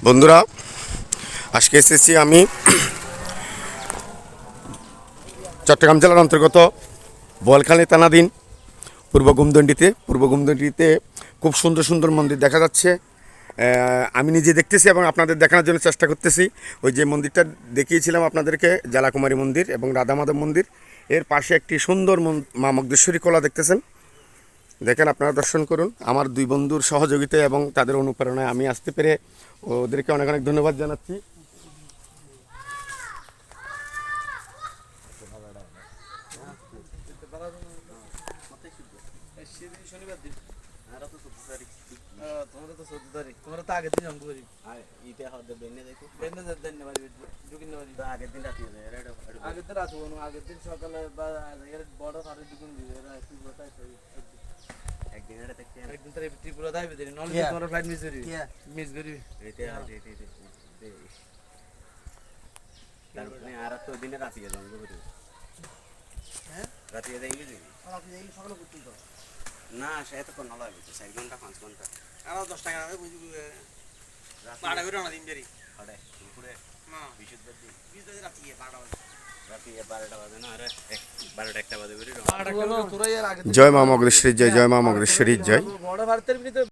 বন্ধুরা, আজকে এসেছি আমি চট্টগ্রাম জেলার অন্তর্গত বোয়ালখালী থানাধীন পূর্ব গুমদণ্ডিতে খুব সুন্দর সুন্দর মন্দির দেখা যাচ্ছে। আমি নিজে দেখতেছি এবং আপনাদের দেখানোর জন্য চেষ্টা করতেছি। ওই যে মন্দিরটা দেখিয়েছিলাম আপনাদেরকে, জ্বালাকুমারী মন্দির এবং রাধা মাধব মন্দির, এর পাশে একটি সুন্দর মা মগদেশ্বরী কলা দেখতেছেন। দেখেন, আপনারা দর্শন করুন। আমার দুই বন্ধুর সহযোগিতা এবং তাদের অনুপ্রেরণায় আমি আসতে পেরে ওদেরকে অনেক অনেক ধন্যবাদ জানাচ্ছি। আগের দিন সকালে বড় একদিন ত্রিপুরা দাইবে দিন নলে তোমার ফ্লাইট মিস করি তারপরে আর তো দিনে রাতিয়ে যাবো বুঝলি হ্যাঁ রাতিয়ে যাই বুঝলি সকালে পর্যন্ত না সে তো কোন লাগবে 4 ঘন্টা 5 ঘন্টা আর 10 টাকা হবে বুঝবি পাড়া করে না দিন বেরি আরে দুপুরে না বিশুদ্ধ দিন বিশুদ্ধ রাতিয়ে 12টা বাজে রাতিয়ে 12টা বাজে না আরে 12টা 1টা বাজে বেরি জয় মা মগদেশ্বরী জয়, জয় মা মগদেশ্বরী জয়। বড় ভারতের ভিতরে